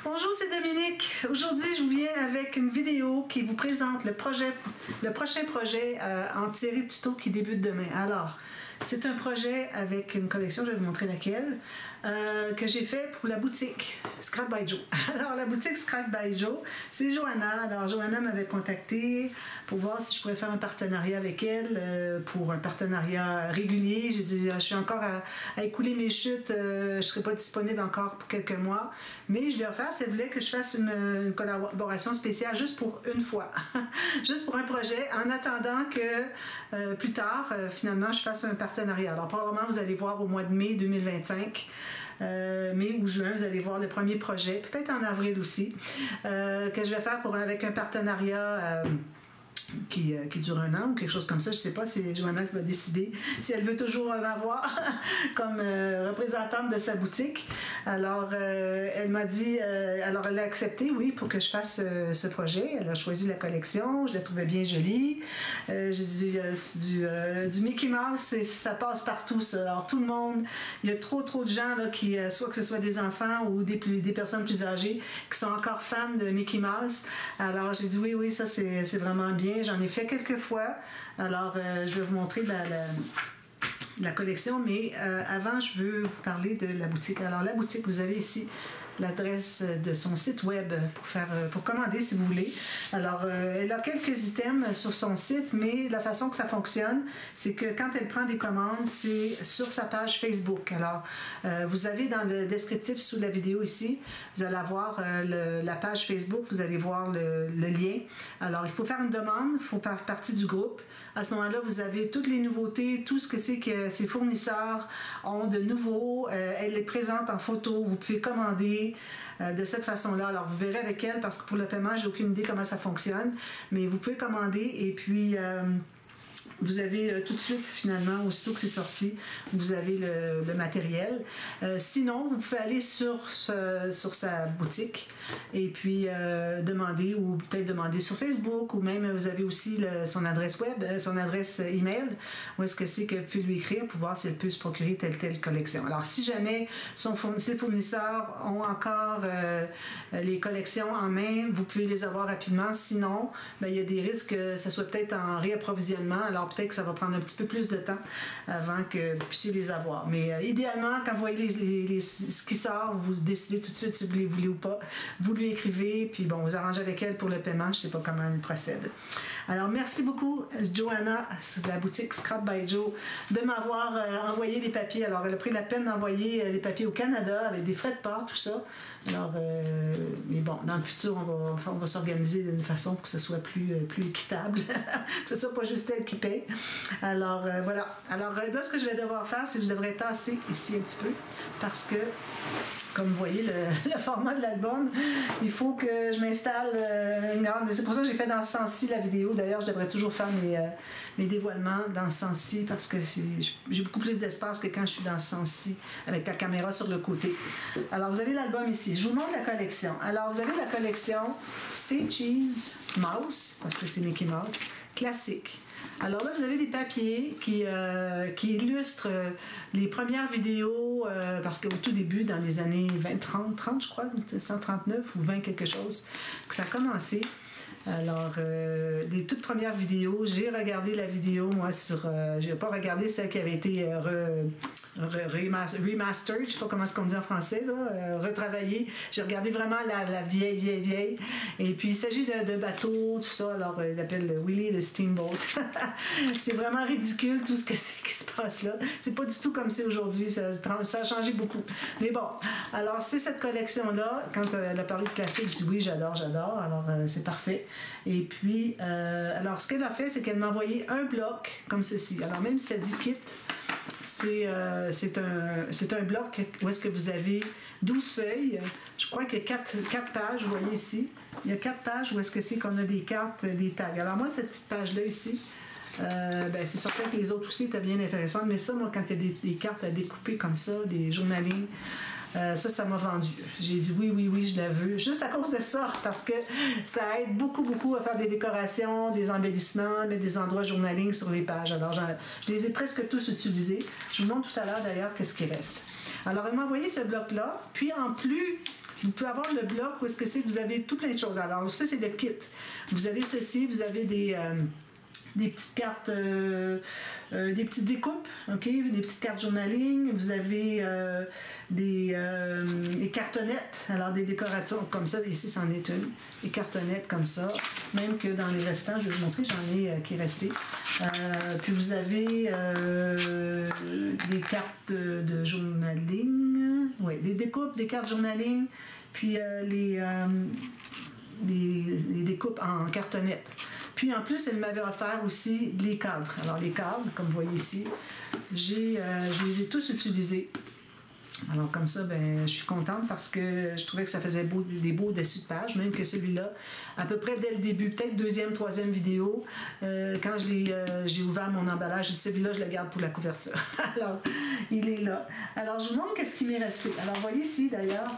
Bonjour, c'est Dominique. Aujourd'hui, je vous viens avec une vidéo qui vous présente le prochain projet en série tuto qui débute demain. Alors, c'est un projet avec une collection, je vais vous montrer laquelle, que j'ai fait pour la boutique Scrap by Joe. Alors, la boutique Scrap by Joe, c'est Johanna. Alors, Johanna m'avait contacté pour voir si je pourrais faire un partenariat avec elle, pour un partenariat régulier. J'ai dit, je suis encore à écouler mes chutes, je ne serai pas disponible encore pour quelques mois, mais je lui ai offert, si elle voulait que je fasse une collaboration spéciale juste pour une fois, juste pour un projet, en attendant que plus tard, finalement, je fasse un partenariat. Alors, probablement, vous allez voir au mois de mai 2025, mai ou juin, vous allez voir le premier projet, peut-être en avril aussi, que je vais faire avec un partenariat qui dure 1 an ou quelque chose comme ça. Je ne sais pas, c'est Johanna qui va décider si elle veut toujours m'avoir comme représentante de sa boutique. Alors, elle m'a dit, alors elle a accepté, oui, pour que je fasse ce projet. Elle a choisi la collection, je la trouvais bien jolie. J'ai dit, du Mickey Mouse, ça passe partout, ça. Alors, tout le monde, il y a trop de gens, là, qui, soit que ce soit des enfants ou des personnes plus âgées, qui sont encore fans de Mickey Mouse. Alors, j'ai dit, oui, ça, c'est vraiment bien. J'en ai fait quelques fois. Alors, je vais vous montrer la collection, mais avant, je veux vous parler de la boutique. Alors, la boutique, vous avez ici l'adresse de son site web pour commander si vous voulez. Alors, elle a quelques items sur son site, mais la façon que ça fonctionne, c'est que quand elle prend des commandes, c'est sur sa page Facebook. Alors, vous avez dans le descriptif sous la vidéo ici, vous allez avoir la page Facebook, vous allez voir le lien. Alors, il faut faire une demande, il faut faire partie du groupe. À ce moment-là, vous avez toutes les nouveautés, tout ce que c'est que ses fournisseurs ont de nouveau. Elle les présente en photo, vous pouvez commander de cette façon-là. Alors, vous verrez avec elle, parce que pour le paiement, j'ai aucune idée comment ça fonctionne, mais vous pouvez commander et puis vous avez tout de suite, finalement, aussitôt que c'est sorti, vous avez le matériel. Sinon, vous pouvez aller sur sa boutique et puis demander, ou peut-être demander sur Facebook, ou même vous avez aussi son adresse web, son adresse email, où est-ce que c'est que vous pouvez lui écrire pour voir si elle peut se procurer telle collection. Alors, si jamais ses fournisseurs ont encore les collections en main, vous pouvez les avoir rapidement. Sinon, bien, il y a des risques que ça soit peut-être en réapprovisionnement. Alors, peut-être que ça va prendre un petit peu plus de temps avant que vous puissiez les avoir. Mais idéalement, quand vous voyez ce qui sort, vous décidez tout de suite si vous les voulez ou pas. Vous lui écrivez, puis bon, vous arrangez avec elle pour le paiement. Je ne sais pas comment elle procède. Alors, merci beaucoup, Johanna, de la boutique Scrap by Joe, de m'avoir envoyé des papiers. Alors, elle a pris la peine d'envoyer des papiers au Canada avec des frais de port, tout ça. Alors, mais bon, dans le futur, on va s'organiser d'une façon pour que ce soit plus équitable, que ce soit pas juste elle qui paye. Alors, voilà. Alors, là, ce que je vais devoir faire, c'est que je devrais tasser ici un petit peu, parce que, comme vous voyez, le format de l'album, il faut que je m'installe une grande... C'est pour ça que j'ai fait dans ce sens-ci la vidéo. D'ailleurs, je devrais toujours faire mes dévoilements dans ce sens-ci, parce que j'ai beaucoup plus d'espace que quand je suis dans ce sens-ci, avec la caméra sur le côté. Alors, vous avez l'album ici. Je vous montre la collection. Alors, vous avez la collection C'est Cheese Mouse, parce que c'est Mickey Mouse, classique. Alors là, vous avez des papiers qui illustrent les premières vidéos, parce qu'au tout début, dans les années 30 je crois, 139 ou 20 quelque chose, que ça a commencé. Alors, les toutes premières vidéos, j'ai regardé la vidéo, moi, je n'ai pas regardé celle qui avait été remastered, je ne sais pas comment est-ce qu'on dit en français, là, retravaillée. J'ai regardé vraiment la vieille. Et puis, il s'agit de bateaux, tout ça. Alors, il l'appelle Willie the Steamboat. C'est vraiment ridicule tout ce que c'est qui se passe là. C'est pas du tout comme c'est aujourd'hui. Ça a changé beaucoup. Mais bon, alors, c'est cette collection-là. Quand elle a parlé de classique, je dis oui, j'adore. Alors, c'est parfait. Et puis, alors, ce qu'elle a fait, c'est qu'elle m'a envoyé un bloc comme ceci. Alors, même si ça dit kit, c'est un bloc où est-ce que vous avez 12 feuilles. Je crois qu'il y a 4 pages, vous voyez ici. Il y a 4 pages où est-ce que c'est qu'on a des cartes, des tags. Alors moi, cette petite page-là ici, ben, c'est certain que les autres aussi étaient bien intéressantes, mais ça, moi, quand il y a des cartes à découper comme ça, des journalings, ça m'a vendu. J'ai dit oui, je la veux. Juste à cause de ça, parce que ça aide beaucoup à faire des décorations, des embellissements, mettre des endroits journaling sur les pages. Alors, je les ai presque tous utilisés. Je vous montre tout à l'heure, d'ailleurs, qu'est-ce qui reste. Alors, elle m'a envoyé ce bloc-là. Puis, en plus Vous pouvez avoir le bloc où est-ce que c'est que vous avez tout plein de choses. Alors ça, c'est le kit. Vous avez ceci, vous avez des petites cartes, des petites découpes, ok, des petites cartes journaling, vous avez des cartonnettes, alors des décorations comme ça, ici c'en est une, des cartonnettes comme ça, même que dans les restants, je vais vous montrer, j'en ai qui est resté. Puis vous avez des cartes de journaling, oui, des découpes, des cartes journaling, puis les découpes en cartonnettes. Puis en plus, elle m'avait offert aussi les cadres. Alors les cadres, comme vous voyez ici, je les ai tous utilisés. Alors comme ça, ben, je suis contente parce que je trouvais que ça faisait des beaux dessus de page, même que celui-là, à peu près dès le début, peut-être deuxième, troisième vidéo, quand j'ai ouvert mon emballage, celui-là, je le garde pour la couverture. Alors, il est là. Alors, je vous montre qu'est-ce qui m'est resté. Alors, vous voyez ici, d'ailleurs,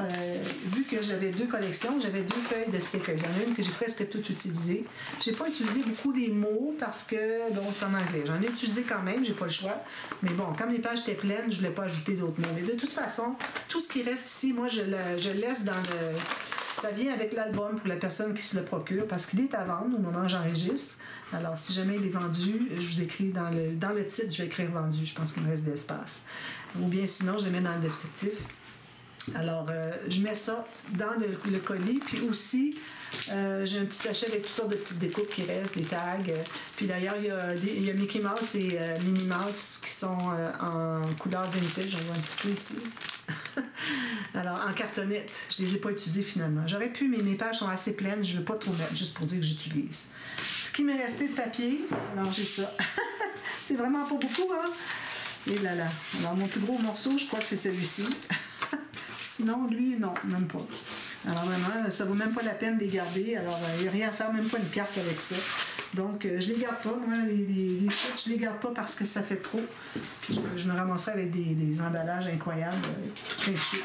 vu que j'avais deux collections, j'avais deux feuilles de stickers. Il y en a une que j'ai presque toute utilisée. Je n'ai pas utilisé beaucoup des mots parce que, bon, c'est en anglais. J'en ai utilisé quand même, j'ai pas le choix. Mais bon, comme les pages étaient pleines, je ne voulais pas ajouter d'autres mots. Mais de toute façon, tout ce qui reste ici, moi, je laisse dans le... Ça vient avec l'album pour la personne qui se le procure parce qu'il est à vendre au moment où j'enregistre. Alors, si jamais il est vendu, je vous écris dans le titre, je vais écrire vendu. Je pense qu'il me reste de l'espace. Ou bien sinon, je le mets dans le descriptif. Alors, je mets ça dans le colis. Puis aussi, j'ai un petit sachet avec toutes sortes de petites découpes qui restent, des tags. Puis d'ailleurs, il y a Mickey Mouse et Minnie Mouse qui sont en couleur vintage. J'en vois un petit peu ici. Alors, en cartonnette. Je ne les ai pas utilisées finalement. J'aurais pu, mais mes pages sont assez pleines. Je ne veux pas trop mettre, juste pour dire que j'utilise. Ce qui m'est resté de papier, alors j'ai ça. C'est vraiment pas beaucoup, hein? Et là là. Alors, mon plus gros morceau, je crois que c'est celui-ci. Sinon, lui, non, même pas. Alors vraiment, ça vaut même pas la peine de les garder. Alors, il n'y a rien à faire, même pas une carte avec ça. Donc, je les garde pas. Moi, les chutes, je les garde pas parce que ça fait trop. Puis, je me ramasserai avec des emballages incroyables, tout plein de chutes.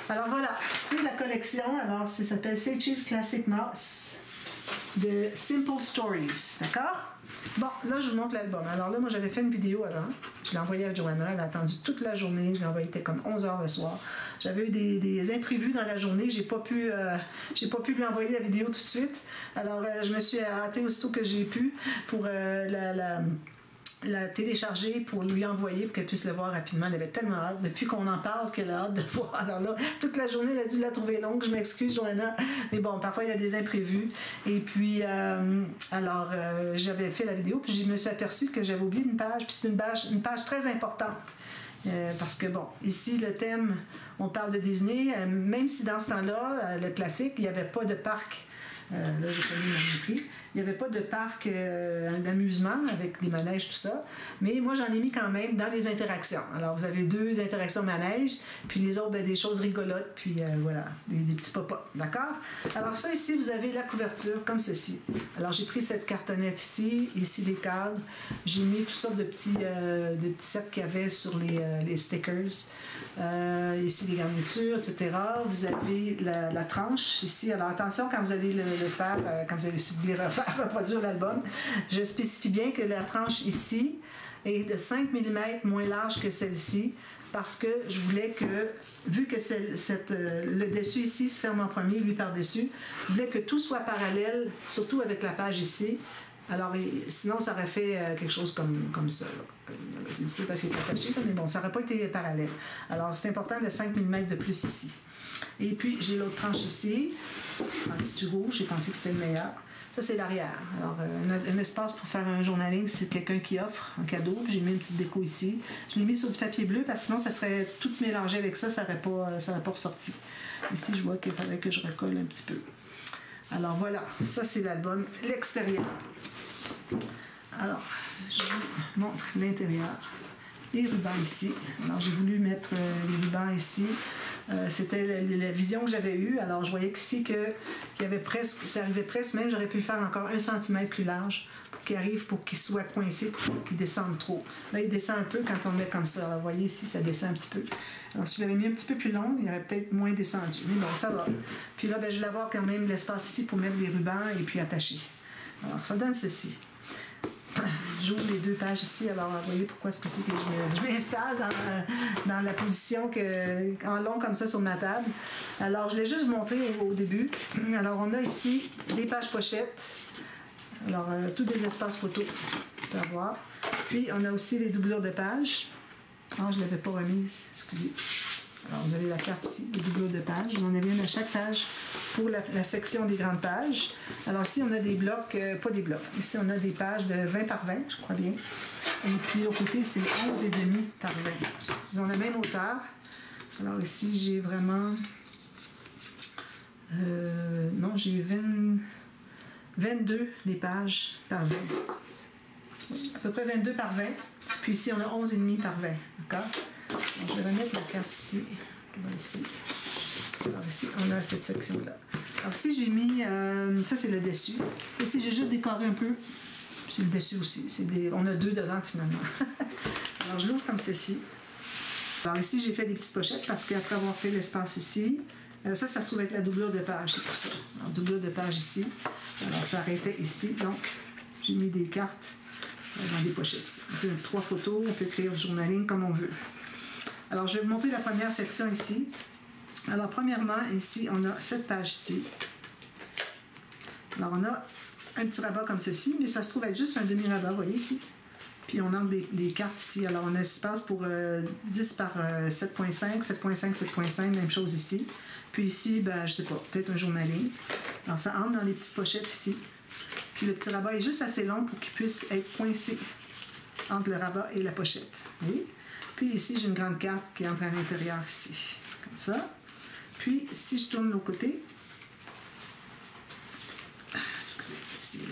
Alors voilà, c'est la collection. Alors, ça s'appelle Seichi's Classic Mouse de Simple Stories. D'accord? Bon, là, je vous montre l'album. Alors là, moi, j'avais fait une vidéo avant. Je l'ai envoyée à Joanna. Elle a attendu toute la journée. Je l'ai envoyée, il était comme 11h le soir. J'avais eu des imprévus dans la journée. J'ai pas pu lui envoyer la vidéo tout de suite. Alors, je me suis hâtée aussitôt que j'ai pu pour la télécharger pour lui envoyer pour qu'elle puisse le voir rapidement. Elle avait tellement hâte. Depuis qu'on en parle, qu'elle a hâte de voir. Alors là, toute la journée, elle a dû la trouver longue. Je m'excuse, Joanna. Mais bon, parfois, il y a des imprévus. Et puis, j'avais fait la vidéo, puis je me suis aperçue que j'avais oublié une page. Puis c'est une page très importante. Parce que, bon, ici, le thème, on parle de Disney. Même si dans ce temps-là, le classique, il n'y avait pas de parc. Là, j'ai pas mis mon écrit. Il n'y avait pas de parc d'amusement avec des manèges, tout ça. Mais moi, j'en ai mis quand même dans les interactions. Alors, vous avez 2 interactions manèges, puis les autres, ben, des choses rigolotes, puis voilà, des petits pop-up. D'accord? Alors, ça, ici, vous avez la couverture comme ceci. Alors, j'ai pris cette cartonnette ici les cadres. J'ai mis toutes sortes de petits cercles qu'il y avait sur les stickers. Ici, les garnitures, etc. Vous avez la tranche ici. Alors, attention, quand vous allez le faire, si vous voulez reproduire l'album, je spécifie bien que la tranche ici est de 5 mm moins large que celle-ci parce que je voulais que, vu que le dessus ici se ferme en premier, lui par-dessus, je voulais que tout soit parallèle, surtout avec la page ici. Alors, sinon, ça aurait fait quelque chose comme ça. C'est ici parce qu'il est attaché, mais bon, ça n'aurait pas été parallèle. Alors, c'est important, le 5 mm de plus ici. Et puis, j'ai l'autre tranche ici, en tissu rouge, j'ai pensé que c'était le meilleur. Ça, c'est l'arrière. Alors, un espace pour faire un journaling, c'est quelqu'un qui offre un cadeau. J'ai mis une petite déco ici. Je l'ai mis sur du papier bleu parce que sinon, ça serait tout mélangé avec ça, ça n'aurait pas ressorti. Ici, je vois qu'il faudrait que je recolle un petit peu. Alors, voilà. Ça, c'est l'album. L'extérieur. Alors, je vous montre l'intérieur. Les rubans ici. Alors, j'ai voulu mettre les rubans ici. C'était la vision que j'avais eue. Alors, je voyais qu'ici, ça arrivait presque, même j'aurais pu le faire encore 1 cm plus large pour qu'il arrive, pour qu'il soit coincé, pour qu'il descende trop. Là, il descend un peu quand on le met comme ça. Alors, vous voyez ici, ça descend un petit peu. Alors, si je l'avais mis un petit peu plus long, il aurait peut-être moins descendu. Mais bon, ça va. Puis là, je vais avoir quand même l'espace ici pour mettre des rubans et puis attacher. Alors, ça donne ceci. j'ouvre les deux pages ici. Alors, vous voyez pourquoi est-ce que c'est que je m'installe dans la position en long comme ça sur ma table. Alors, je l'ai juste montré au début. Alors, on a ici des pages pochettes. Alors, tous des espaces photos à voir. Puis, on a aussi les doublures de pages. Ah, je ne l'avais pas remise, excusez. Alors, vous avez la carte ici, les doublures de pages. J'en ai une à chaque page pour la section des grandes pages. Alors, ici, on a des blocs, pas des blocs. Ici, on a des pages de 20 par 20, je crois bien. Et puis, de l'autre côté, c'est 11,5 par 20. Ils ont la même hauteur. Alors, ici, j'ai vraiment... non, j'ai 22 les pages par 20. À peu près 22 par 20. Puis ici, on a 11,5 par 20. D'accord? Donc, je vais remettre la carte ici. Ici. Alors ici, on a cette section-là. Alors ici, j'ai mis... ça, c'est le dessus. Ça, ici, j'ai juste décoré un peu. C'est le dessus aussi. On a deux devant, finalement. Alors, je l'ouvre comme ceci. Alors ici, j'ai fait des petites pochettes parce qu'après avoir fait l'espace ici, ça se trouve être la doublure de page. C'est pour ça. Alors, doublure de page ici. Alors, ça arrêtait ici. Donc, j'ai mis des cartes dans des pochettes. On peut mettre 3 photos, on peut écrire le journaling comme on veut. Alors, je vais vous montrer la première section ici. Alors, premièrement, ici, on a cette page ici. Alors, on a un petit rabat comme ceci, mais ça se trouve être juste un demi-rabat, vous voyez ici. Puis, on a des cartes ici. Alors, on a espace pour 10 par 7.5, 7.5, 7.5, même chose ici. Puis ici, ben, je sais pas, peut-être un journaling. Alors, ça entre dans les petites pochettes ici. Puis, le petit rabat est juste assez long pour qu'il puisse être coincé entre le rabat et la pochette. Vous voyez? Puis ici, j'ai une grande carte qui entre à l'intérieur ici, comme ça. Puis, si je tourne de l'autre côté, excusez, celle-ci,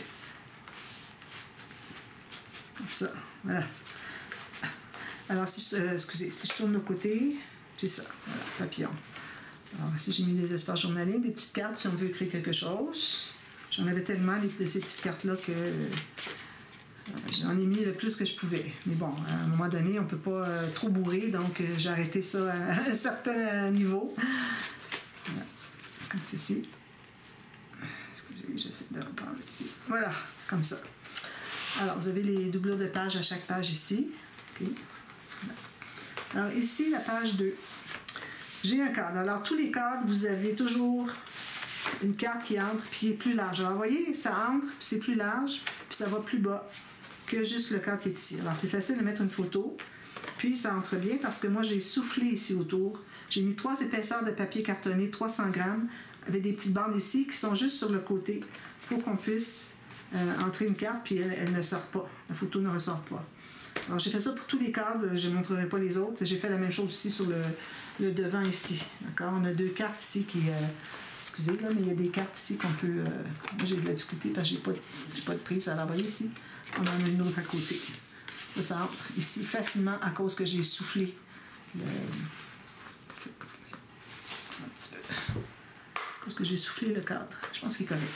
comme ça, voilà. Alors, si je tourne de l'autre côté, c'est ça, voilà, papillon. Alors, ici, j'ai mis des espaces journaliers, des petites cartes si on veut écrire quelque chose. J'en avais tellement de ces petites cartes-là que... j'en ai mis le plus que je pouvais. Mais bon, à un moment donné, on ne peut pas trop bourrer, donc j'ai arrêté ça à un certain niveau. Voilà. Comme ceci. Excusez, j'essaie de reprendre ici. Voilà, comme ça. Alors, vous avez les doublures de pages à chaque page ici. Okay. Voilà. Alors, ici, la page 2. J'ai un cadre. Alors, tous les cadres, vous avez toujours une carte qui entre puis qui est plus large. Alors, vous voyez, ça entre, puis c'est plus large, puis ça va plus bas que juste le cadre qui est ici. Alors, c'est facile de mettre une photo, puis ça entre bien parce que moi, j'ai soufflé ici autour. J'ai mis 3 épaisseurs de papier cartonné, 300 grammes, avec des petites bandes ici qui sont juste sur le côté pour qu'on puisse entrer une carte, puis elle ne sort pas. La photo ne ressort pas. Alors, j'ai fait ça pour tous les cadres, je ne montrerai pas les autres. J'ai fait la même chose aussi sur le devant ici. D'accord? On a 2 cartes ici qui... excusez, là, mais il y a des cartes ici qu'on peut... moi, j'ai de la difficulté parce que j'ai pas de prise. Alors, vous voyez ici, on en a une autre à côté. Ça entre ici facilement à cause que j'ai soufflé. Un petit peu. À cause que j'ai soufflé le cadre. Je pense qu'il est correct.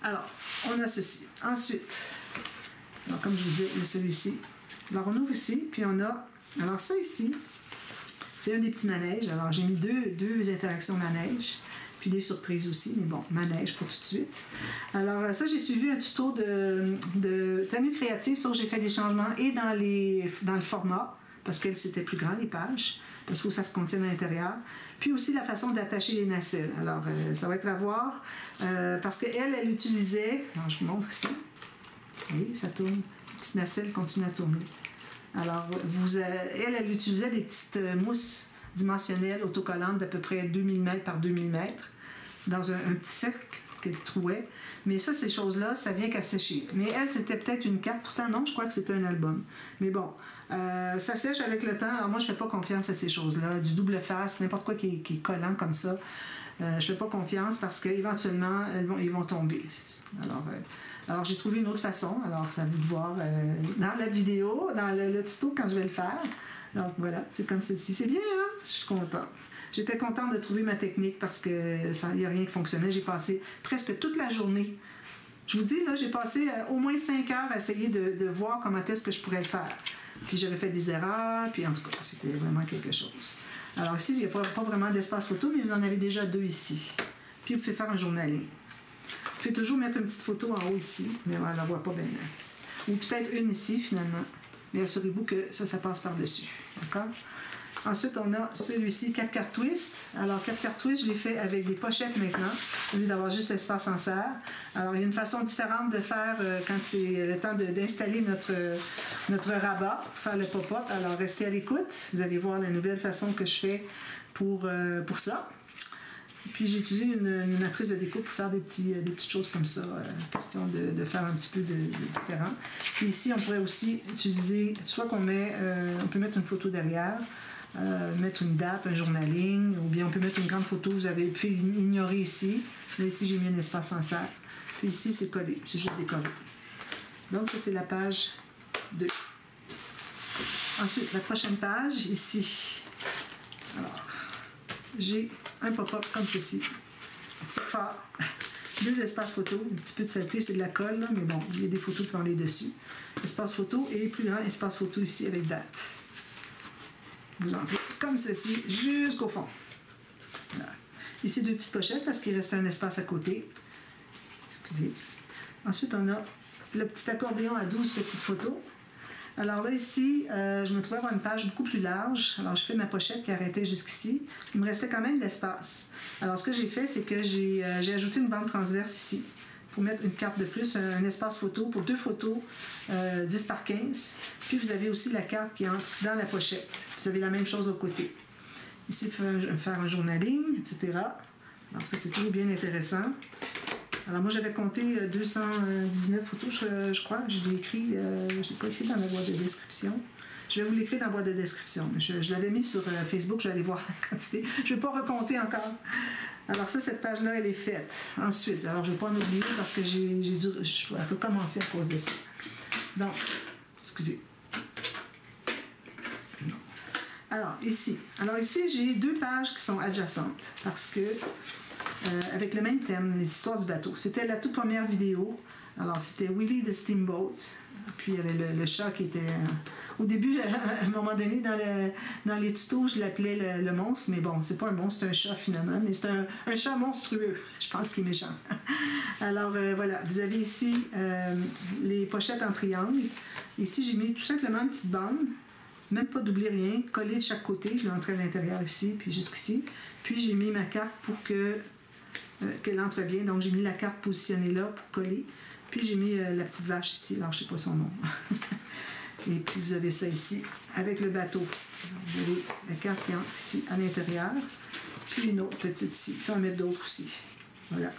Alors, on a ceci. Ensuite, alors, comme je vous disais, il y a celui-ci. Alors, on ouvre ici, puis on a... Alors, ça ici, c'est un des petits manèges. Alors, j'ai mis deux interactions manèges, puis des surprises aussi, mais bon, manège pour tout de suite. Alors, ça, j'ai suivi un tuto de tenue créative, sur j'ai fait des changements et dans le format, parce qu'elle, c'était plus grand, les pages, parce qu'il faut que ça se contienne à l'intérieur. Puis aussi la façon d'attacher les nacelles. Alors, ça va être à voir, parce qu'elle utilisait... Alors, je vous montre ici. Vous voyez, ça tourne. La petite nacelle continue à tourner. Alors, elle utilisait des petites mousses dimensionnelles autocollantes d'à peu près 2 mm par 2 mm dans un petit cercle qu'elle trouait. Mais ça, ces choses-là, ça vient qu'à sécher. Mais elle, c'était peut-être une carte. Pourtant, non, je crois que c'était un album. Mais bon, ça sèche avec le temps. Alors moi, je ne fais pas confiance à ces choses-là. Du double face, n'importe quoi qui est collant comme ça. Je ne fais pas confiance parce qu'éventuellement, ils vont tomber. Alors, j'ai trouvé une autre façon. Alors, ça va vous de voir dans la vidéo, dans le tuto, quand je vais le faire. Donc, voilà, c'est comme ceci. C'est bien, hein? Je suis contente. J'étais contente de trouver ma technique parce qu'il n'y a rien qui fonctionnait. J'ai passé presque toute la journée. Je vous dis, là, j'ai passé au moins 5 heures à essayer de voir comment est-ce que je pourrais le faire. Puis, j'avais fait des erreurs, puis en tout cas, c'était vraiment quelque chose. Alors, ici, il n'y a pas vraiment d'espace photo, mais vous en avez déjà 2 ici. Puis, vous pouvez faire un journaling. Vous pouvez toujours mettre une petite photo en haut ici, mais on ne la voit pas bien. ou peut-être une ici finalement. Mais assurez-vous que ça passe par-dessus. D'accord? Ensuite, on a celui-ci, 4 cartes twist. Alors, 4 cartes twist, je l'ai fait avec des pochettes maintenant, au lieu d'avoir juste l'espace en serre. Alors, il y a une façon différente de faire quand c'est le temps d'installer notre rabat pour faire le pop-up. Alors, restez à l'écoute. Vous allez voir la nouvelle façon que je fais pour ça. Puis, j'ai utilisé une matrice de découpe pour faire des petites choses comme ça. Question de faire un petit peu de différent. Puis ici, on pourrait aussi utiliser, soit on peut mettre une photo derrière, mettre une date, un journaling, ou bien on peut mettre une grande photo, vous avez pu ignorer ici. Là, ici, j'ai mis un espace en serre. Puis ici, c'est collé, c'est juste décoré. Donc, ça, c'est la page 2. Ensuite, la prochaine page, ici. Alors, j'ai un pop-up comme ceci. Petit phare, 2 espaces photo, un petit peu de saleté, c'est de la colle, là, mais bon, il y a des photos devant les dessus. Espace photo et plus grand espace photo ici avec date. Vous entrez comme ceci jusqu'au fond. Voilà. Ici, 2 petites pochettes parce qu'il reste un espace à côté. Excusez. Ensuite, on a le petit accordéon à 12 petites photos. Alors là, ici, je me trouvais avoir une page beaucoup plus large. Alors, je fais ma pochette qui arrêtait jusqu'ici. Il me restait quand même de l'espace. Alors, ce que j'ai fait, c'est que j'ai ajouté une bande transverse ici pour mettre une carte de plus, un espace photo pour 2 photos 10 par 15. Puis, vous avez aussi la carte qui entre dans la pochette. Vous avez la même chose au côté. Ici, faire un journaling, etc. Alors, ça, c'est toujours bien intéressant. Alors, moi, j'avais compté 219 photos, je crois. Je l'ai écrit, je ne l'ai pas écrit dans la boîte de description. Je vais vous l'écrire dans la boîte de description. Je l'avais mis sur Facebook, je vais aller voir la quantité. Je ne vais pas recompter encore. Alors, ça, cette page-là, elle est faite. Ensuite, alors, je ne vais pas en oublier parce que je dois recommencer à cause de ça. Donc, excusez. Non. Alors, ici, j'ai 2 pages qui sont adjacentes parce que avec le même thème, les histoires du bateau. C'était la toute première vidéo. Alors, c'était Willie the Steamboat. Puis, il y avait le chat qui était... Au début, à un moment donné, dans les tutos, je l'appelais le monstre. Mais bon, c'est pas un monstre, c'est un chat finalement. Mais c'est un chat monstrueux. Je pense qu'il est méchant. Alors, voilà. Vous avez ici les pochettes en triangle. Ici, j'ai mis tout simplement une petite bande. Même pas doublé rien. Collé de chaque côté. Je l'ai entré à l'intérieur ici, puis jusqu'ici. Puis, j'ai mis ma carte pour qu'elle entre bien. Donc, j'ai mis la carte positionnée là pour coller. Puis, j'ai mis la petite vache ici. Alors, je ne sais pas son nom. Et puis, vous avez ça ici, avec le bateau. Alors, vous avez la carte qui entre ici, à l'intérieur. Puis, une autre petite ici. Puis, on va mettre d'autres aussi. Voilà.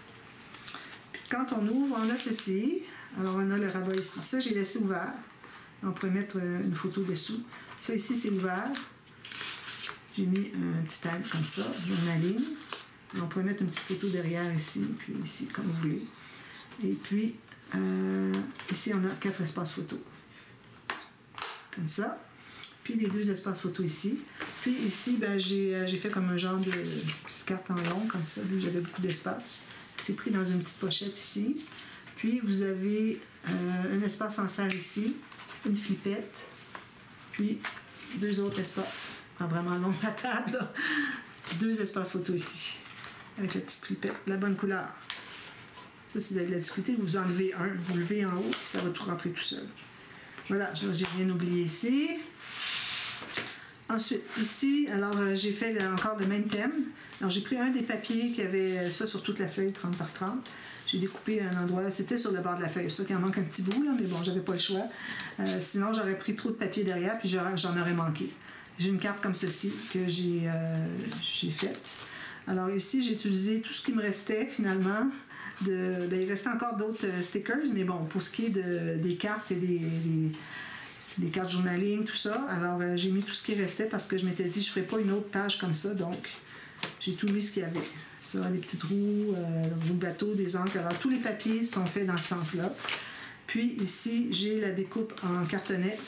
Puis, quand on ouvre, on a ceci. Alors, on a le rabat ici. Ça, j'ai laissé ouvert. On pourrait mettre une photo dessous. Ça, ici, c'est ouvert. J'ai mis un petit tag comme ça, journaling. On pourrait mettre une petite photo derrière ici, puis ici, comme vous voulez. Et puis, ici, on a 4 espaces photos. Comme ça. Puis, les 2 espaces photos ici. Puis, ici, ben, j'ai fait comme un genre de petite carte en long, comme ça. J'avais beaucoup d'espace. C'est pris dans une petite pochette ici. Puis, vous avez un espace en serre ici, une flippette, puis 2 autres espaces. Pas vraiment long la table, là. 2 espaces photos ici, avec la petite flippette, la bonne couleur. Ça, si vous avez de la difficulté, vous enlevez un, vous levez en haut, puis ça va tout rentrer tout seul. Voilà, j'ai rien oublié ici. Ensuite, ici, alors j'ai fait encore le même thème. Alors, j'ai pris un des papiers qui avait ça sur toute la feuille, 30 par 30. J'ai découpé un endroit, c'était sur le bord de la feuille. C'est ça qu'il en manque un petit bout, là, mais bon, j'avais pas le choix. Sinon, j'aurais pris trop de papier derrière, puis j'en aurais manqué. J'ai une carte comme ceci que j'ai faite. Alors ici, j'ai utilisé tout ce qui me restait finalement. Il restait encore d'autres stickers, mais bon, pour ce qui est des cartes et des cartes journaling, tout ça, alors j'ai mis tout ce qui restait parce que je m'étais dit je ne ferais pas une autre page comme ça, donc j'ai tout mis ce qu'il y avait. Ça, des petites roues, roues de bateau, des encres. Alors tous les papiers sont faits dans ce sens-là. Puis ici, j'ai la découpe en cartonnette.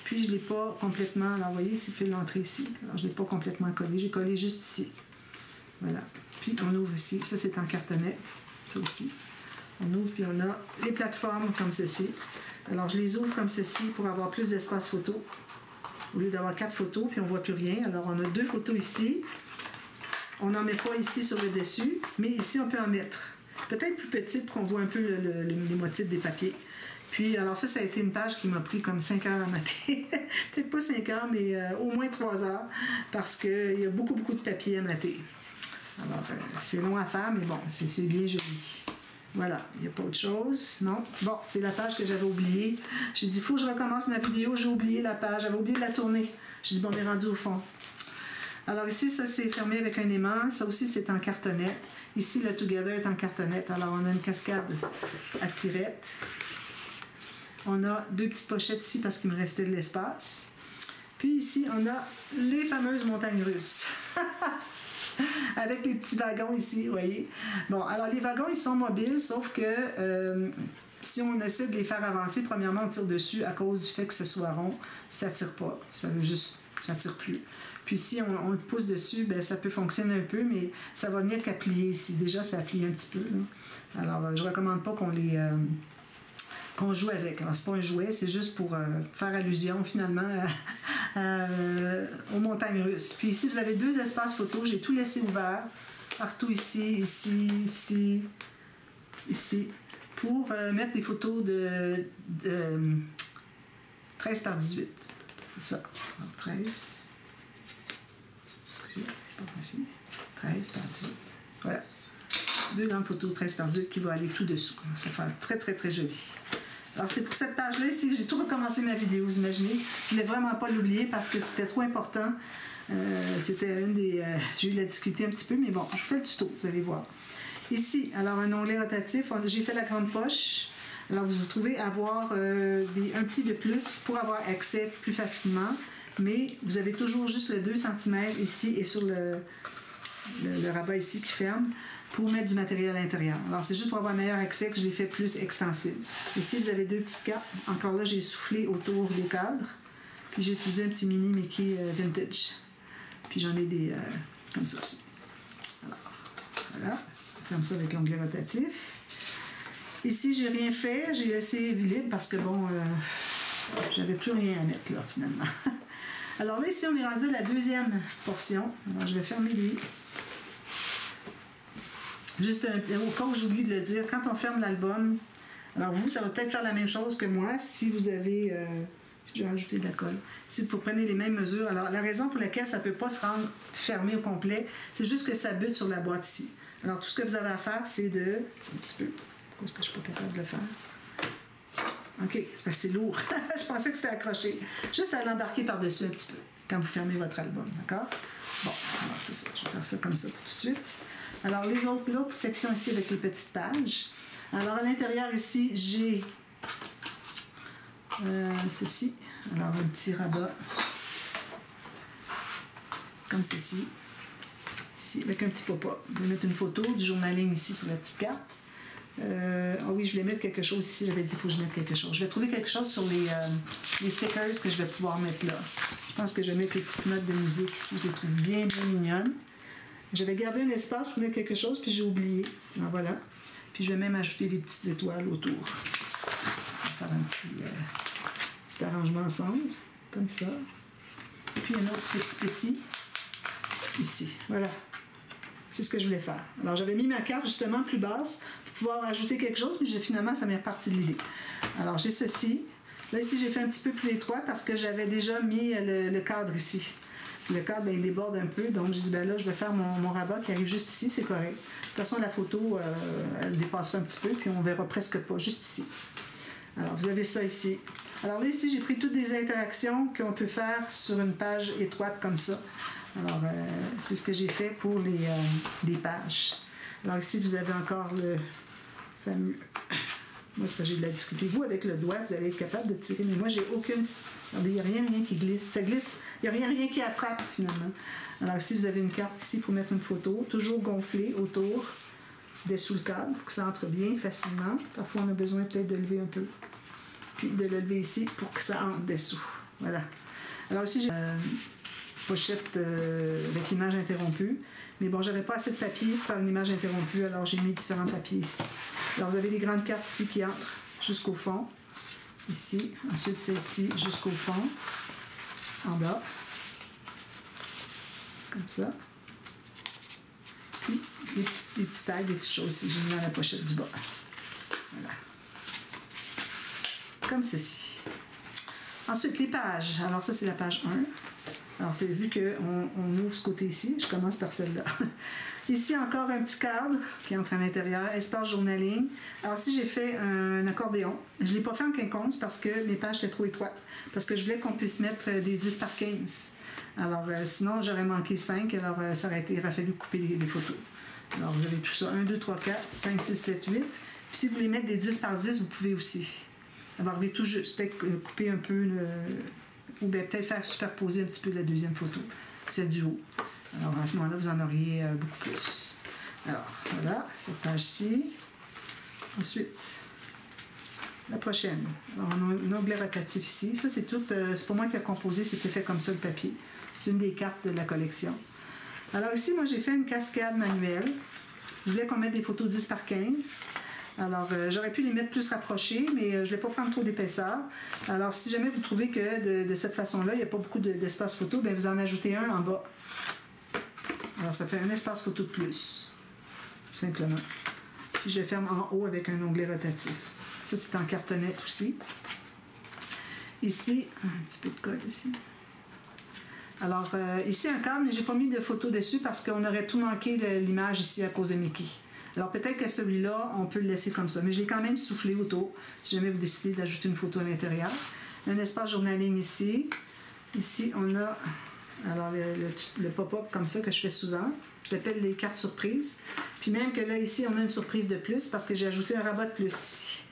Puis je ne l'ai pas complètement, alors vous voyez, il fait l'entrée ici. Alors je ne l'ai pas complètement collé, j'ai collé juste ici. Voilà. Puis on ouvre ici, ça c'est en cartonnette, ça aussi. On ouvre puis on a les plateformes comme ceci. Alors je les ouvre comme ceci pour avoir plus d'espace photo. Au lieu d'avoir 4 photos, puis on ne voit plus rien. Alors on a 2 photos ici. On n'en met pas ici sur le dessus, mais ici on peut en mettre. Peut-être plus petite pour qu'on voit un peu les motifs des papiers. Puis, alors ça a été une page qui m'a pris comme 5 heures à mater. Peut-être pas 5 heures, mais au moins 3 heures, parce qu'il y a beaucoup, beaucoup de papier à mater. Alors, c'est long à faire, mais bon, c'est bien joli. Voilà, il n'y a pas autre chose, non? Bon, c'est la page que j'avais oubliée. J'ai dit, il faut que je recommence ma vidéo, j'ai oublié la page, j'avais oublié de la tourner. J'ai dit, bon, on est rendu au fond. Alors ici, ça c'est fermé avec un aimant, ça aussi c'est en cartonnette. Ici, le Together est en cartonnette, alors on a une cascade à tirettes. On a 2 petites pochettes ici parce qu'il me restait de l'espace. Puis ici, on a les fameuses montagnes russes. Avec les petits wagons ici, vous voyez. Bon, alors les wagons, ils sont mobiles, sauf que si on essaie de les faire avancer, premièrement, on tire dessus à cause du fait que ce soit rond, ça ne tire pas. Ça veut juste, ça ne tire plus. Puis si on le pousse dessus, ben, ça peut fonctionner un peu, mais ça va venir qu'à plier ici. Déjà, ça a plié un petit peu. Là. Alors, je ne recommande pas qu'on joue avec. Alors, c'est pas un jouet, c'est juste pour faire allusion, finalement, aux montagnes russes. Puis ici, vous avez 2 espaces photos. J'ai tout laissé ouvert. Partout ici, ici, pour mettre des photos de 13 par 18. C'est ça. Alors, 13. Excusez, c'est pas possible. 13 par 18. Voilà. 2 grandes photos 13 par 18 qui vont aller tout dessous. Ça va faire très, très, très joli. Alors, c'est pour cette page-là ici que j'ai tout recommencé ma vidéo, vous imaginez. Je ne voulais vraiment pas l'oublier parce que c'était trop important. C'était une des... j'ai eu la difficulté un petit peu, mais bon, je vous fais le tuto, vous allez voir. Ici, alors, un onglet rotatif. J'ai fait la grande poche. Alors, vous trouvez avoir un pli de plus pour avoir accès plus facilement. Mais vous avez toujours juste le 2 cm ici et sur le rabat ici qui ferme pour mettre du matériel à l'intérieur. Alors, c'est juste pour avoir un meilleur accès que je l'ai fait plus extensible. Ici, vous avez 2 petites cartes. Encore là, j'ai soufflé autour des cadres. Puis, j'ai utilisé un petit mini Mickey vintage. Puis, j'en ai des comme ça aussi. Alors, voilà. Comme ça avec l'onglet rotatif. Ici, j'ai rien fait. J'ai laissé libre parce que, bon, j'avais plus rien à mettre là, finalement. Alors là, ici, on est rendu à la 2e portion. Alors, je vais fermer lui. Juste au cas où j'oublie de le dire, quand on ferme l'album, alors vous, ça va peut-être faire la même chose que moi si vous avez, si j'ai rajouté de la colle, si vous prenez les mêmes mesures. Alors, la raison pour laquelle ça ne peut pas se rendre fermé au complet, c'est juste que ça bute sur la boîte ici. Alors, tout ce que vous avez à faire, c'est de... Un petit peu. Pourquoi est-ce que je ne suis pas capable de le faire? OK, c'est lourd. Je pensais que c'était accroché. Juste à l'embarquer par-dessus un petit peu quand vous fermez votre album, d'accord? Bon, alors c'est ça. Je vais faire ça comme ça pour tout de suite. Alors, l'autre section ici avec les petites pages. Alors, à l'intérieur ici, j'ai ceci. Alors, un petit rabat comme ceci. Ici, avec un petit pop-up. Je vais mettre une photo du journaling ici sur la petite carte. Ah oui, je voulais mettre quelque chose ici. J'avais dit qu'il faut que je mette quelque chose. Je vais trouver quelque chose sur les stickers que je vais pouvoir mettre là. Je pense que je vais mettre les petites notes de musique ici. Je les trouve bien, bien mignonnes. J'avais gardé un espace pour mettre quelque chose, puis j'ai oublié. Alors voilà. Puis je vais même ajouter des petites étoiles autour. On va faire un petit arrangement ensemble, comme ça. Puis un autre petit ici. Voilà. C'est ce que je voulais faire. Alors j'avais mis ma carte justement plus basse pour pouvoir ajouter quelque chose, mais finalement ça m'est reparti de l'idée. Alors j'ai ceci. Là ici j'ai fait un petit peu plus étroit parce que j'avais déjà mis le cadre ici. Le cadre, ben, il déborde un peu, donc je dis, ben là, je vais faire mon rabat qui arrive juste ici, c'est correct. De toute façon, la photo, elle dépassera un petit peu, puis on verra presque pas, juste ici. Alors, vous avez ça ici. Alors là, ici, j'ai pris toutes des interactions qu'on peut faire sur une page étroite comme ça. Alors, c'est ce que j'ai fait pour les pages. Alors ici, vous avez encore le fameux... Moi, c'est parce que j'ai de la difficulté. Vous, avec le doigt, vous allez être capable de tirer, mais moi, j'ai aucune... Regardez, il n'y a rien qui glisse. Ça glisse, il n'y a rien qui attrape, finalement. Alors ici, vous avez une carte ici pour mettre une photo, toujours gonflée autour, dessous le cadre, pour que ça entre bien facilement. Parfois, on a besoin peut-être de lever un peu. Puis de le lever ici pour que ça entre dessous. Voilà. Alors ici, j'ai une pochette avec image interrompue. Mais bon, j'avais pas assez de papier pour faire une image interrompue, alors j'ai mis différents papiers ici. Alors, vous avez les grandes cartes ici qui entrent jusqu'au fond. Ici. Ensuite, celle-ci jusqu'au fond. En bas. Comme ça. Puis, les petits tags, des petites choses ici. J'ai mis dans la pochette du bas. Voilà. comme ceci. Ensuite, les pages. Alors ça, c'est la page 1. Alors, c'est vu qu'on ouvre ce côté ici, je commence par celle-là. Ici, encore un petit cadre qui entre à l'intérieur, espace journaling. Alors, si j'ai fait un accordéon, je ne l'ai pas fait en quinconce parce que mes pages étaient trop étroites. Parce que je voulais qu'on puisse mettre des 10 par 15. Alors, sinon, j'aurais manqué 5, alors ça aurait fallu couper les photos. Alors, vous avez tout ça. 1, 2, 3, 4, 5, 6, 7, 8. Puis, si vous voulez mettre des 10 par 10, vous pouvez aussi. Ça va arriver tout juste. Peut-être couper un peu, ou bien peut-être faire superposer un petit peu la deuxième photo, celle du haut. Alors, à ce moment-là, vous en auriez beaucoup plus. Alors, voilà, cette page-ci. Ensuite, la prochaine. Alors, on a un onglet rotatif ici. Ça, c'est tout. C'est pas moi qui ai composé, c'était fait comme ça le papier. C'est une des cartes de la collection. Alors, ici, moi, j'ai fait une cascade manuelle. Je voulais qu'on mette des photos 10 par 15. Alors, j'aurais pu les mettre plus rapprochées, mais je ne voulais pas prendre trop d'épaisseur. Alors, si jamais vous trouvez que de cette façon-là, il n'y a pas beaucoup d'espace photo, bien, vous en ajoutez un en bas. Alors, ça fait un espace photo de plus, tout simplement. Puis, je le ferme en haut avec un onglet rotatif. Ça, c'est en cartonnette aussi. Ici, un petit peu de code ici. Alors, ici, un cadre, mais je n'ai pas mis de photo dessus parce qu'on aurait tout manqué l'image ici à cause de Mickey. Alors, peut-être que celui-là, on peut le laisser comme ça. Mais je l'ai quand même soufflé autour, si jamais vous décidez d'ajouter une photo à l'intérieur. Un espace journaling ici. Ici, on a alors le pop-up comme ça que je fais souvent. Je l'appelle les cartes surprises. Puis même que là, ici, on a une surprise de plus parce que j'ai ajouté un rabat de plus ici.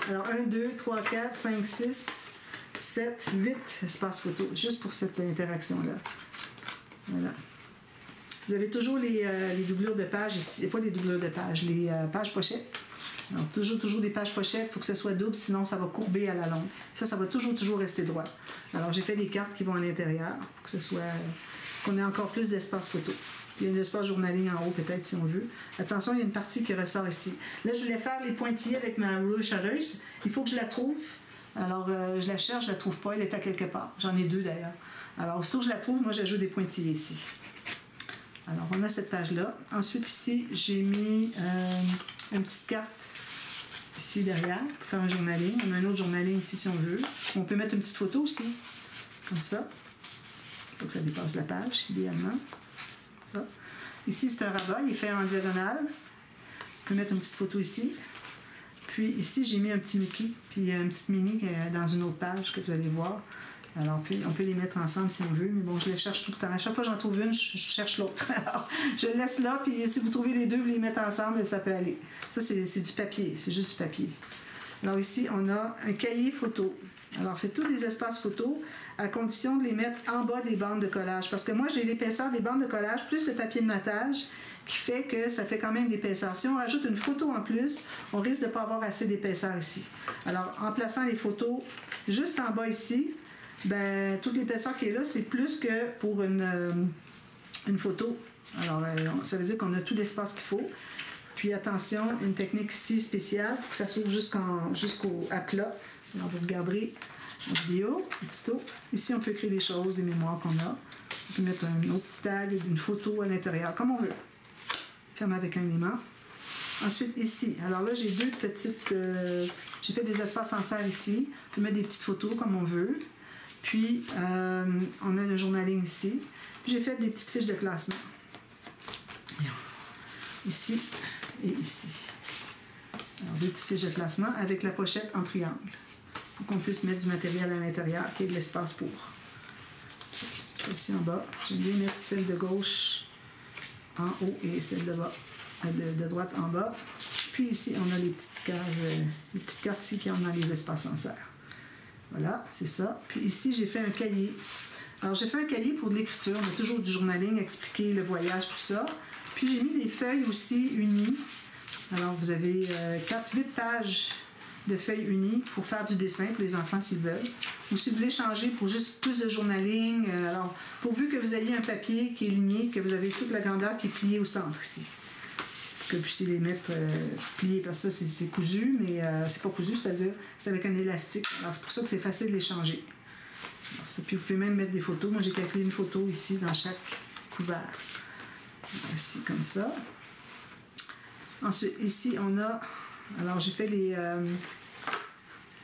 Alors, 1, 2, 3, 4, 5, 6, 7, 8 espaces photo, juste pour cette interaction-là. Voilà. Vous avez toujours les doublures de pages ici, pas les doublures de pages, les pages pochettes. Alors, toujours des pages pochettes, il faut que ce soit double, sinon ça va courber à la longue. Ça va toujours rester droit. Alors, j'ai fait des cartes qui vont à l'intérieur pour que ce soit, qu'on ait encore plus d'espace photo. Il y a un espace journaling en haut, peut-être, si on veut. Attention, il y a une partie qui ressort ici. Là, je voulais faire les pointillés avec ma Ruler Shutters. Il faut que je la trouve. Alors, je la cherche, je la trouve pas. Elle est à quelque part. J'en ai deux, d'ailleurs. Alors, aussitôt que je la trouve, moi, j'ajoute des pointillés ici. Alors, on a cette page-là. Ensuite, ici, j'ai mis une petite carte ici derrière pour faire un journaling. On a un autre journaling ici, si on veut. On peut mettre une petite photo aussi, comme ça. Il faut que ça dépasse la page, idéalement. Ça. Ici, c'est un rabat. Il est fait en diagonale. On peut mettre une petite photo ici. Puis ici, j'ai mis un petit Mickey, puis une petite Minnie dans une autre page que vous allez voir. Alors, on peut les mettre ensemble si on veut, mais bon, je les cherche tout le temps. À chaque fois que j'en trouve une, je cherche l'autre. Alors, je le laisse là, puis si vous trouvez les deux, vous les mettez ensemble, ça peut aller. Ça, c'est du papier, c'est juste du papier. Alors ici, on a un cahier photo. Alors, c'est tous des espaces photo, à condition de les mettre en bas des bandes de collage. Parce que moi, j'ai l'épaisseur des bandes de collage, plus le papier de matage, qui fait que ça fait quand même d'épaisseur. Si on rajoute une photo en plus, on risque de ne pas avoir assez d'épaisseur ici. Alors, en plaçant les photos juste en bas ici, ben, toute l'épaisseur qui est là, c'est plus que pour une photo. Alors, ça veut dire qu'on a tout l'espace qu'il faut. Puis, attention, une technique ici spéciale pour que ça s'ouvre jusqu'au plat. Alors, vous regarderez la vidéo, le tuto. Ici, on peut créer des choses, des mémoires qu'on a. On peut mettre un autre petit tag, une photo à l'intérieur, comme on veut. Ferme avec un aimant. Ensuite, ici, alors là, j'ai deux petites... j'ai fait des espaces en serre ici. On peut mettre des petites photos comme on veut. Puis, on a le journaling ici. J'ai fait des petites fiches de classement. Ici et ici. Alors, deux petites fiches de classement avec la pochette en triangle. Il faut qu'on puisse mettre du matériel à l'intérieur, qu'il y ait de l'espace pour. Celle-ci en bas. J'aime bien mettre celle de gauche en haut et celle de bas, de droite en bas. Puis ici, on a les petites cartes ici qui ont dans les espaces en serre. Voilà, c'est ça. Puis ici, j'ai fait un cahier. Alors, j'ai fait un cahier pour de l'écriture. On a toujours du journaling, expliquer le voyage, tout ça. Puis, j'ai mis des feuilles aussi unies. Alors, vous avez 8 pages de feuilles unies pour faire du dessin pour les enfants s'ils veulent. Ou si vous voulez changer pour juste plus de journaling. Alors, pourvu que vous ayez un papier qui est ligné, que vous avez toute la grandeur qui est pliée au centre ici. Que vous puissiez les mettre pliés, parce que ça, c'est cousu, mais c'est pas cousu, c'est-à-dire c'est avec un élastique. Alors, c'est pour ça que c'est facile de les changer. Alors, ça, puis vous pouvez même mettre des photos. Moi, j'ai calculé une photo ici dans chaque couvert. Ici, comme ça. Ensuite, ici, on a... Alors, j'ai fait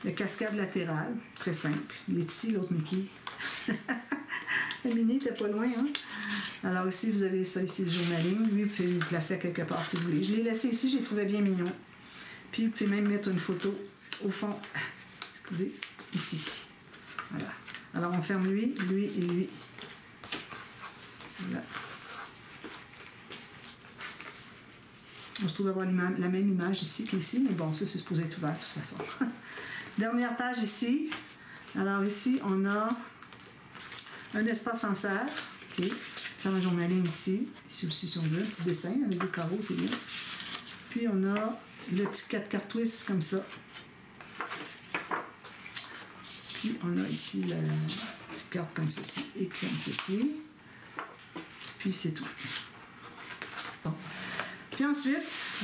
le cascade latéral, très simple. Il est ici, l'autre Mickey. Le mini n'était pas loin, hein? Alors ici, vous avez ça ici, le journaling. Lui, vous pouvez le placer à quelque part si vous voulez. Je l'ai laissé ici, je l'ai trouvé bien mignon. Puis, vous pouvez même mettre une photo au fond, excusez, ici. Voilà. Alors, on ferme lui, lui et lui. Voilà. On se trouve avoir la même image ici qu'ici, mais bon, ça, c'est supposé être ouvert de toute façon. Dernière page ici. Alors ici, on a un espace en serre. OK. Faire un journaling ici. Ici aussi, si on veut, un petit dessin avec des carreaux, c'est bien. Puis, on a le petit 4 cartes twist comme ça. Puis, on a ici la petite carte comme ceci et comme ceci. Puis, c'est tout. Bon. Puis ensuite,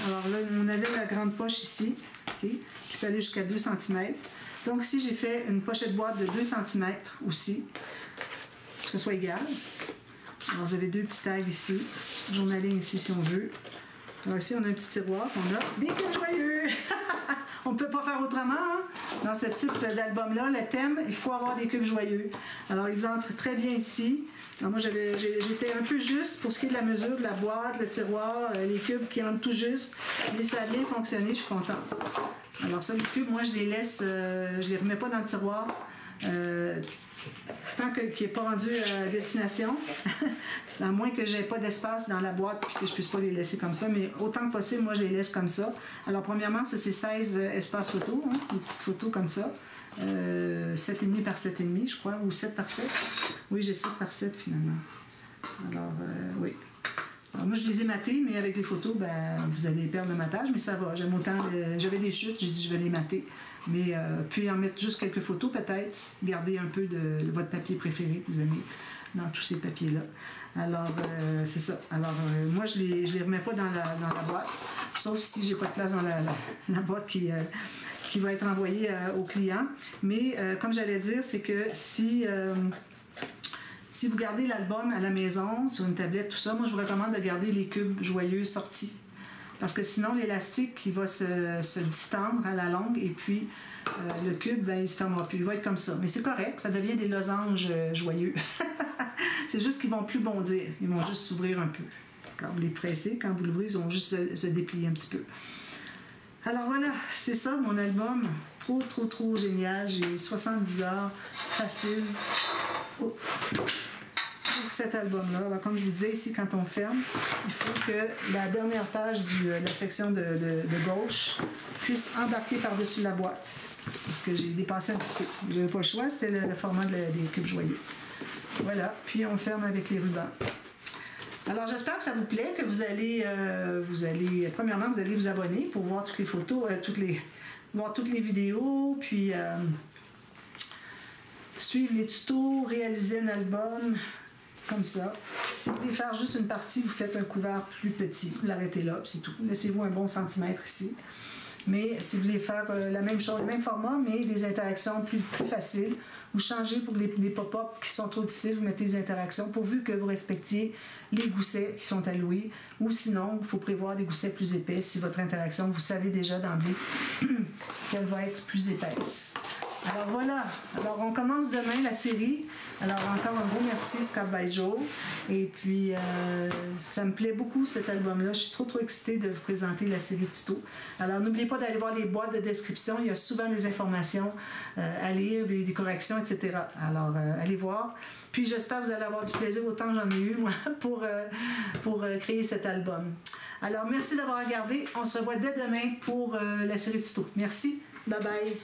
alors là, on avait la grande poche ici, okay, qui peut aller jusqu'à 2 cm. Donc ici, j'ai fait une pochette boîte de 2 cm aussi, pour que ce soit égal. Alors vous avez 2 petits tags ici, journaling ici si on veut. Alors ici, on a un petit tiroir, on a des cubes joyeux! On ne peut pas faire autrement, hein? Dans ce type d'album-là, le thème, il faut avoir des cubes joyeux. Alors ils entrent très bien ici. Alors moi, j'étais un peu juste pour ce qui est de la mesure de la boîte, le tiroir, les cubes qui entrent tout juste. Mais ça a bien fonctionné, je suis contente. Alors ça, les cubes, moi, je les laisse, je les remets pas dans le tiroir tant qu'il n'est pas rendu à destination. À moins que j'ai pas d'espace dans la boîte et que je puisse pas les laisser comme ça. Mais autant que possible, moi, je les laisse comme ça. Alors premièrement, ça, c'est 16 espaces photos, hein, des petites photos comme ça. 7,5 par 7,5, je crois, ou 7 par 7. Oui, j'ai 7 par 7 finalement. Alors, oui. Alors, moi, je les ai matés, mais avec les photos, ben, vous allez perdre le matage, mais ça va. J'aime autant. J'avais des chutes, j'ai dit je vais les mater. Mais puis en mettre juste quelques photos, peut-être. Garder un peu de votre papier préféré que vous aimez dans tous ces papiers-là. Alors, c'est ça. Alors, moi, je les remets pas dans la boîte, sauf si j'ai pas de place dans la boîte qui va être envoyée au client. Mais, comme j'allais dire, c'est que si vous gardez l'album à la maison, sur une tablette, tout ça, moi, je vous recommande de garder les cubes joyeux sortis. Parce que sinon, l'élastique, il va se distendre à la longue et puis le cube, ben, il se fermera plus. Il va être comme ça. Mais c'est correct, ça devient des losanges joyeux. C'est juste qu'ils vont plus bondir. Ils vont juste s'ouvrir un peu. Quand vous les pressez, quand vous l'ouvrez, ils vont juste se déplier un petit peu. Alors voilà, c'est ça mon album. Trop, trop, trop génial. J'ai 70 heures facile pour cet album-là. Alors, comme je vous disais ici, quand on ferme, il faut que la dernière page de la section de gauche puisse embarquer par-dessus la boîte. Parce que j'ai dépassé un petit peu. Je n'avais pas le choix, c'était le format des cubes joyeux. Voilà, puis on ferme avec les rubans. Alors, j'espère que ça vous plaît, que vous allez premièrement, vous allez vous abonner pour voir toutes les photos, voir toutes les vidéos, puis suivre les tutos, réaliser un album, comme ça. Si vous voulez faire juste une partie, vous faites un couvert plus petit, vous l'arrêtez là, c'est tout. Laissez-vous un bon centimètre ici. Mais si vous voulez faire la même chose, le même format, mais des interactions plus faciles, vous changez pour les pop-up qui sont trop difficiles, vous mettez des interactions pourvu que vous respectiez les goussets qui sont alloués, ou sinon, il faut prévoir des goussets plus épais si votre interaction, vous savez déjà d'emblée qu'elle va être plus épaisse. Alors voilà, alors on commence demain la série. Alors encore un gros merci Scott by Joe. Et puis ça me plaît beaucoup cet album-là. Je suis trop excitée de vous présenter la série tuto. Alors n'oubliez pas d'aller voir les boîtes de description. Il y a souvent des informations à lire, des corrections, etc. Alors allez voir. Puis j'espère que vous allez avoir du plaisir autant que j'en ai eu moi pour créer cet album. Alors merci d'avoir regardé. On se revoit dès demain pour la série tuto. Merci. Bye bye.